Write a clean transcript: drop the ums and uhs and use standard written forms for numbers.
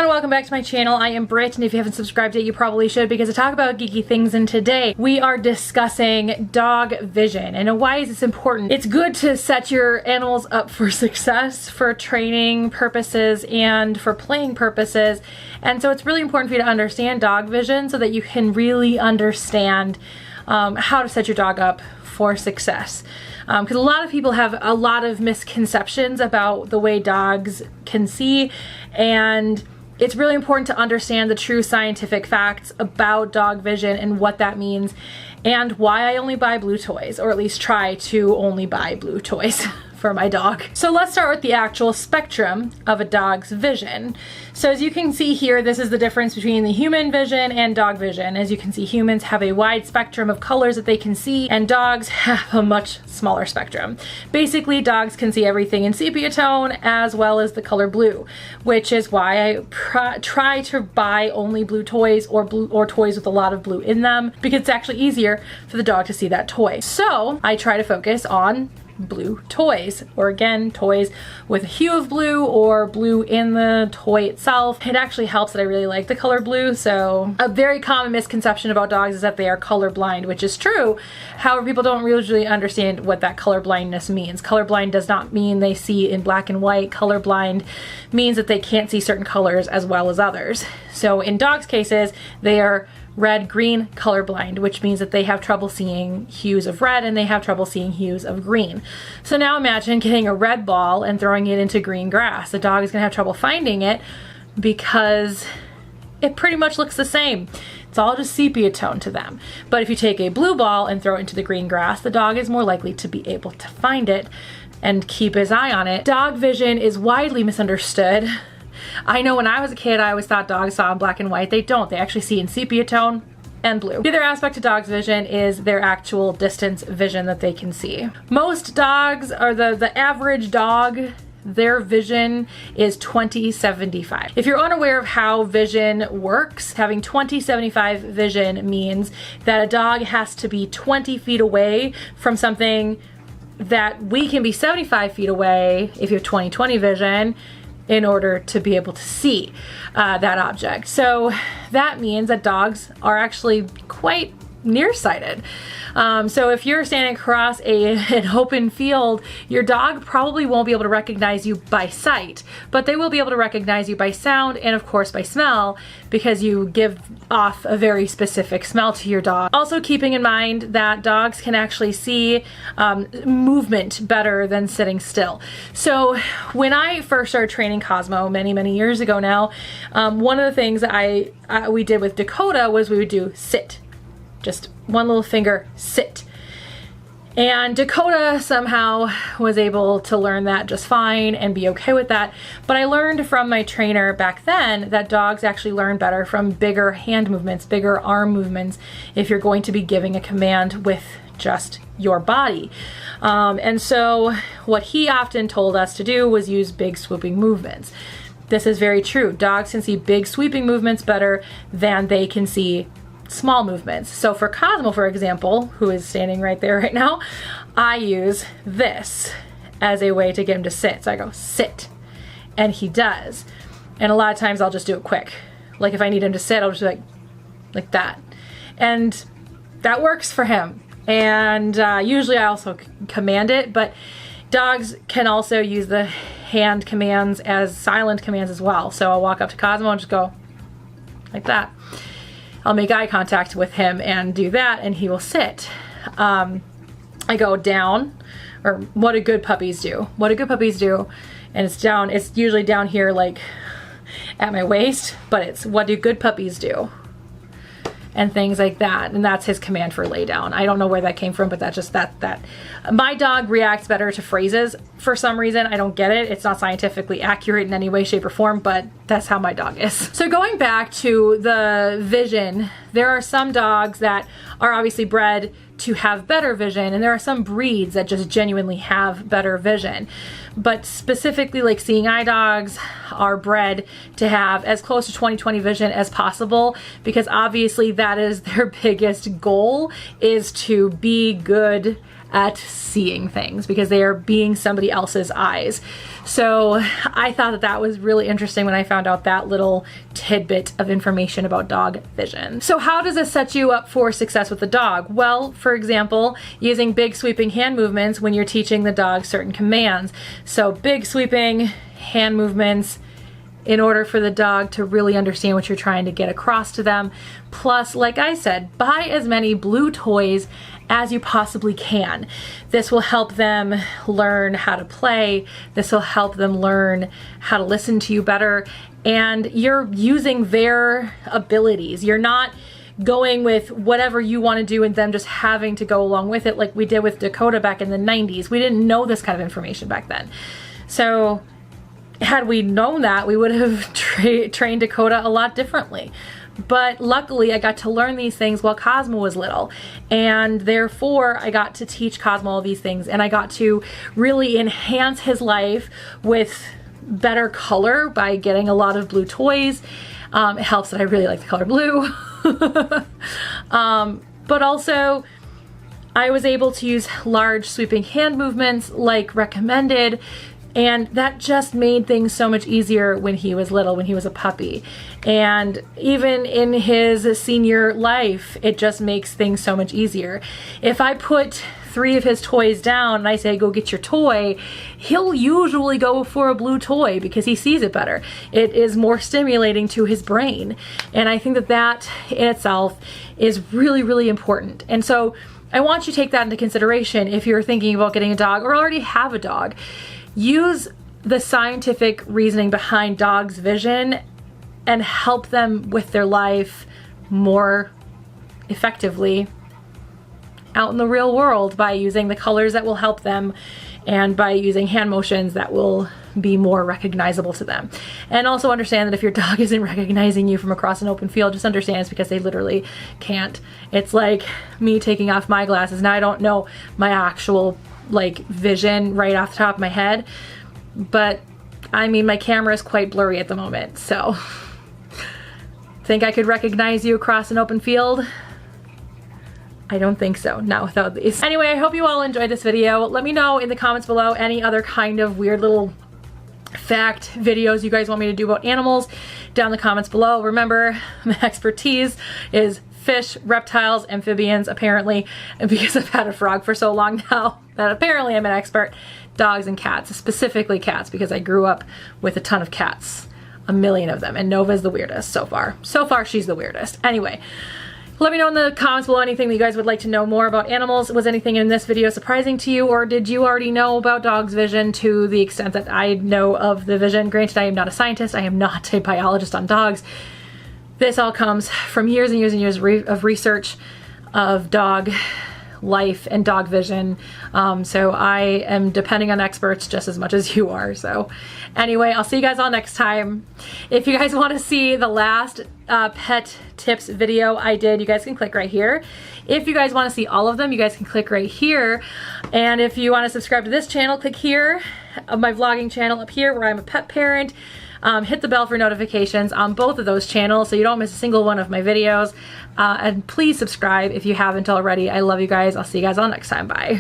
everyone, welcome back to my channel. I am Britt, and if you haven't subscribed yet, you probably should, because I talk about geeky things, and today we are discussing dog vision. And why is this important? It's good to set your animals up for success for training purposes and for playing purposes. And so it's really important for you to understand dog vision so that you can really understand how to set your dog up for success. Because a lot of people have a lot of misconceptions about the way dogs can see, and it's really important to understand the true scientific facts about dog vision and what that means, and why I only buy blue toys, or at least try to only buy blue toys for my dog. So let's start with the actual spectrum of a dog's vision. So as you can see here, this is the difference between the human vision and dog vision. As you can see, humans have a wide spectrum of colors that they can see, and dogs have a much smaller spectrum. Basically, dogs can see everything in sepia tone as well as the color blue, which is why I try to buy only blue toys, or toys with a lot of blue in them, because it's actually easier for the dog to see that toy. So I try to focus on blue toys, or again, toys with a hue of blue or blue in the toy itself. It actually helps that I really like the color blue. So a very common misconception about dogs is that they are colorblind, which is true. However, people don't usually understand what that colorblindness means. Colorblind does not mean they see in black and white. Colorblind means that they can't see certain colors as well as others. So in dogs' cases, they are red-green colorblind, which means that they have trouble seeing hues of red and they have trouble seeing hues of green. So now imagine getting a red ball and throwing it into green grass. The dog is going to have trouble finding it because it pretty much looks the same. It's all just sepia tone to them. But if you take a blue ball and throw it into the green grass, the dog is more likely to be able to find it and keep his eye on it. Dog vision is widely misunderstood. I know when I was a kid, I always thought dogs saw in black and white. They don't. They actually see in sepia tone and blue. The other aspect of dogs' vision is their actual distance vision that they can see. Most dogs, or the average dog, their vision is 20/75. If you're unaware of how vision works, having 20/75 vision means that a dog has to be 20 feet away from something that we can be 75 feet away if you have 20/20 vision, in order to be able to see that object. So that means that dogs are actually quite nearsighted. So if you're standing across an open field, your dog probably won't be able to recognize you by sight, but they will be able to recognize you by sound and of course by smell, because you give off a very specific smell to your dog. Also keeping in mind that dogs can actually see movement better than sitting still. So when I first started training Cosmo many years ago now, one of the things that we did with Dakota was we would do sit. Just one little finger, sit. And Dakota somehow was able to learn that just fine and be okay with that. But I learned from my trainer back then that dogs actually learn better from bigger hand movements, bigger arm movements, if you're going to be giving a command with just your body. And so what he often told us to do was use big swooping movements. This is very true. Dogs can see big sweeping movements better than they can see small movements. So for Cosmo, for example, who is standing right there right now, I use this as a way to get him to sit. So I go, sit, and he does. And a lot of times I'll just do it quick. Like if I need him to sit, I'll just do like that. And that works for him. And usually I also command it, but dogs can also use the hand commands as silent commands as well. So I'll walk up to Cosmo and just go like that. I'll make eye contact with him and do that, and he will sit. I go down, or what do good puppies do? What do good puppies do? And it's down, it's usually down here like at my waist, but it's what do good puppies do? And things like that. And that's his command for lay down. I don't know where that came from, but that's just that. My dog reacts better to phrases for some reason. I don't get it. It's not scientifically accurate in any way, shape, or form, but that's how my dog is. So going back to the vision, there are some dogs that are obviously bred to have better vision, and there are some breeds that just genuinely have better vision. But specifically, like seeing eye dogs are bred to have as close to 20/20 vision as possible, because obviously that is their biggest goal, is to be good at seeing things because they are being somebody else's eyes. So I thought that that was really interesting when I found out that little tidbit of information about dog vision. So how does this set you up for success with the dog? Well, for example, using big sweeping hand movements when you're teaching the dog certain commands. So big sweeping hand movements in order for the dog to really understand what you're trying to get across to them. Plus, like I said, buy as many blue toys as you possibly can. This will help them learn how to play. This will help them learn how to listen to you better. And you're using their abilities. You're not going with whatever you want to do and them just having to go along with it like we did with Dakota back in the 90s. We didn't know this kind of information back then. So had we known that, we would have trained Dakota a lot differently. But luckily I got to learn these things while Cosmo was little, and therefore I got to teach Cosmo all these things, and I got to really enhance his life with better color by getting a lot of blue toys. It helps that I really like the color blue. But also I was able to use large sweeping hand movements like recommended, and that just made things so much easier when he was little, when he was a puppy. And even in his senior life, it just makes things so much easier. If I put 3 of his toys down and I say, go get your toy, he'll usually go for a blue toy because he sees it better. It is more stimulating to his brain. And I think that that in itself is really, really important. And so I want you to take that into consideration if you're thinking about getting a dog or already have a dog. Use the scientific reasoning behind dogs' vision and help them with their life more effectively out in the real world by using the colors that will help them and by using hand motions that will be more recognizable to them. And also understand that if your dog isn't recognizing you from across an open field, just understand it's because they literally can't. It's like me taking off my glasses. Now I don't know my actual like vision right off the top of my head, but I mean my camera is quite blurry at the moment, so think I could recognize you across an open field? I don't think so, not without these. Anyway, I hope you all enjoyed this video. Let me know in the comments below any other kind of weird little fact videos you guys want me to do about animals down in the comments below. Remember, my expertise is fish, reptiles, amphibians, apparently, and because I've had a frog for so long now that apparently I'm an expert, dogs and cats, specifically cats, because I grew up with a ton of cats, a million of them, and Nova's the weirdest so far. So far, she's the weirdest. Anyway, let me know in the comments below anything that you guys would like to know more about animals. Was anything in this video surprising to you, or did you already know about dogs' vision to the extent that I know of the vision? Granted, I am not a scientist. I am not a biologist on dogs. This all comes from years and years and years of research of dog life and dog vision. So I am depending on experts just as much as you are. So anyway, I'll see you guys all next time. If you guys want to see the last pet tips video I did, you guys can click right here. If you guys want to see all of them, you guys can click right here. And if you want to subscribe to this channel, click here, my vlogging channel up here where I'm a pet parent. Hit the bell for notifications on both of those channels so you don't miss a single one of my videos. And please subscribe if you haven't already. I love you guys. I'll see you guys all next time. Bye.